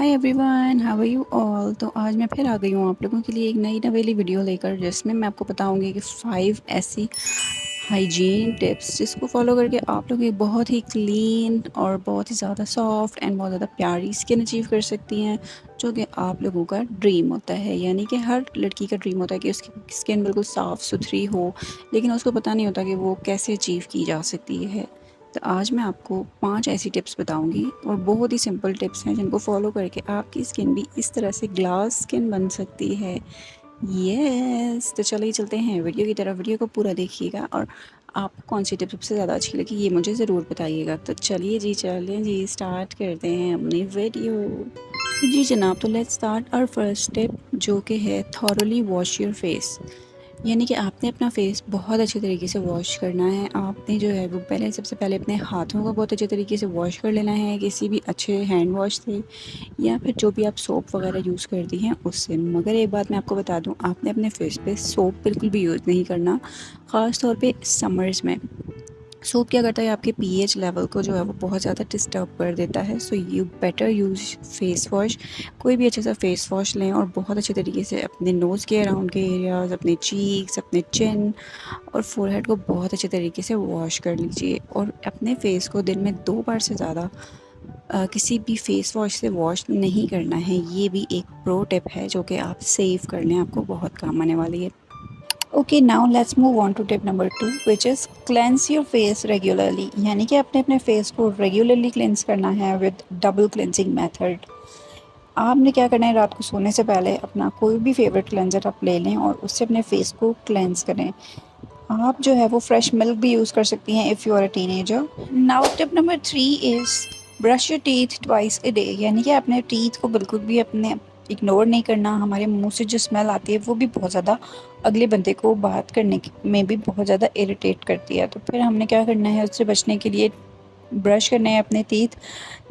Hi everyone, how are you all. तो आज मैं फिर आ गई हूँ आप लोगों के लिए एक नई नवेली वीडियो लेकर, जिसमें मैं आपको बताऊंगी कि 5 ऐसी हाइजीन टिप्स जिसको फॉलो करके आप लोग एक बहुत ही क्लीन और बहुत ही ज़्यादा सॉफ्ट एंड बहुत ज़्यादा प्यारी स्किन अचीव कर सकती हैं, जो कि आप लोगों का ड्रीम होता है। यानी कि हर लड़की का ड्रीम होता है कि उसकी स्किन बिल्कुल साफ़ सुथरी हो, लेकिन उसको पता नहीं होता कि वो कैसे अचीव की जा सकती है। तो आज मैं आपको 5 ऐसी टिप्स बताऊंगी और बहुत ही सिंपल टिप्स हैं जिनको फॉलो करके आपकी स्किन भी इस तरह से ग्लास स्किन बन सकती है। तो चलिए चलते हैं वीडियो की तरफ। वीडियो को पूरा देखिएगा और आपको कौन सी टिप सबसे ज़्यादा अच्छी लगी ये मुझे ज़रूर बताइएगा। तो चलिए जी, चलें जी, स्टार्ट करते हैं अपनी वीडियो। जी जनाब, तो let's start our first tip, जो कि है थॉरली वॉश योर फेस। यानी कि आपने अपना फेस बहुत अच्छे तरीके से वॉश करना है। आपने जो है वो सबसे पहले अपने हाथों को बहुत अच्छे तरीके से वॉश कर लेना है, किसी भी अच्छे हैंड वॉश से या फिर जो भी आप सोप वगैरह यूज़ करती हैं उससे। मगर एक बात मैं आपको बता दूं, आपने अपने फेस पे सोप बिल्कुल भी यूज़ नहीं करना, ख़ास तौर पे समर्स में। सूप क्या करता है, आपके पीएच लेवल को जो है वो बहुत ज़्यादा डिस्टर्ब कर देता है। So you better use face wash. कोई भी अच्छा सा फेस वॉश लें और बहुत अच्छे तरीके से अपने नोज़ के अराउंड के एरियाज़, अपने चीक्स, अपने चिन और फोरहेड को बहुत अच्छे तरीके से वॉश कर लीजिए। और अपने फेस को दिन में 2 बार से ज़्यादा किसी भी फेस वॉश से वॉश नहीं करना है। ये भी एक प्रो टिप है जो कि आप सेव कर लें, आपको बहुत काम आने वाली है। Okay, now let's move on to tip number 2, which is cleanse your face regularly. यानी कि आपने अपने फेस को रेगुलरली क्लेंस करना है विद डबल क्लेंसिंग मेथड। आपने क्या करना है, रात को सोने से पहले अपना कोई भी फेवरेट क्लेंजर आप ले लें और उससे अपने फेस को क्लेंस करें। आप जो है वो फ्रेश मिल्क भी यूज़ कर सकती हैं if you are a teenager. Now tip number 3 is brush your teeth twice a day. यानी कि अपने टीथ को बिल्कुल भी अपने इग्नोर नहीं करना। हमारे मुंह से जो स्मेल आती है वो भी बहुत ज़्यादा अगले बंदे को बात करने में भी बहुत ज़्यादा इरिटेट करती है। तो फिर हमने क्या करना है, उससे बचने के लिए ब्रश करने हैं अपने टीथ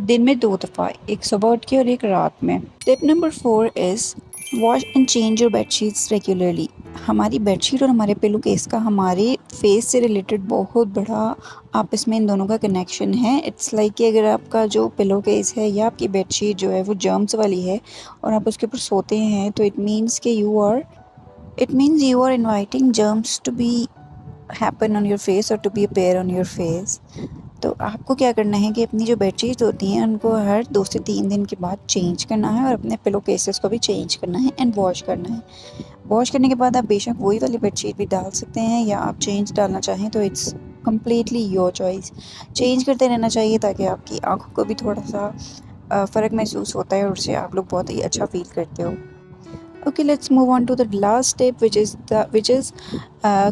दिन में 2 दफ़ा, एक सुबह उठ के और एक रात में। Tip number 4 is wash and change your bedsheets regularly. हमारी बेडशीट और हमारे पिलो केस का हमारे फेस से रिलेटेड बहुत बड़ा आपस में इन दोनों का कनेक्शन है। इट्स लाइक कि अगर आपका जो पिलो केस है या आपकी बेडशीट जो है वो जर्म्स वाली है और आप उसके ऊपर सोते हैं, तो it means you are inviting germs to be happen on your face और to be appear on your face. तो आपको क्या करना है कि अपनी जो बेडशीट होती हैं उनको हर 2 से 3 दिन के बाद चेंज करना है और अपने पिलो केसेस को भी चेंज करना है एंड वॉश करना है। वॉश करने के बाद आप बेशक वही वाली बेडशीट भी डाल सकते हैं या आप चेंज डालना चाहें तो it's completely your choice. Change करते रहना चाहिए ताकि आपकी आँखों को भी थोड़ा सा फ़र्क महसूस होता है और उससे आप लोग बहुत ही अच्छा फ़ील करते हो। Okay, let's move on to the last step, which is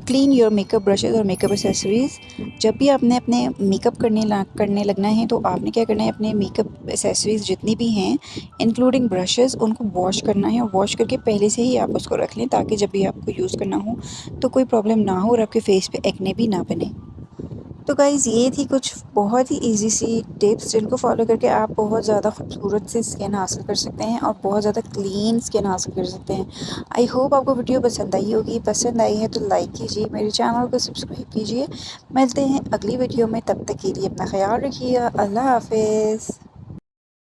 clean your makeup brushes और makeup accessories। जब भी आपने अपने मेकअप करने लगना है तो आपने क्या करना है, अपने मेकअप एसेसरीज़ जितनी भी हैं इंक्लूडिंग ब्रशेस उनको वॉश करना है और वॉश करके पहले से ही आप उसको रख लें ताकि जब भी आपको यूज़ करना हो तो कोई प्रॉब्लम ना हो और आपके फेस पे एक्ने भी ना बने। तो गाइज़, ये थी कुछ बहुत ही इजी सी टिप्स जिनको फॉलो करके आप बहुत ज़्यादा खूबसूरत सी स्किन हासिल कर सकते हैं और बहुत ज़्यादा क्लीन स्किन हासिल कर सकते हैं। आई होप आपको वीडियो पसंद आई होगी। पसंद आई है तो लाइक कीजिए, मेरे चैनल को सब्सक्राइब कीजिए। मिलते हैं अगली वीडियो में, तब तक के लिए अपना ख्याल रखिएगा। अल्लाह हाफिज़।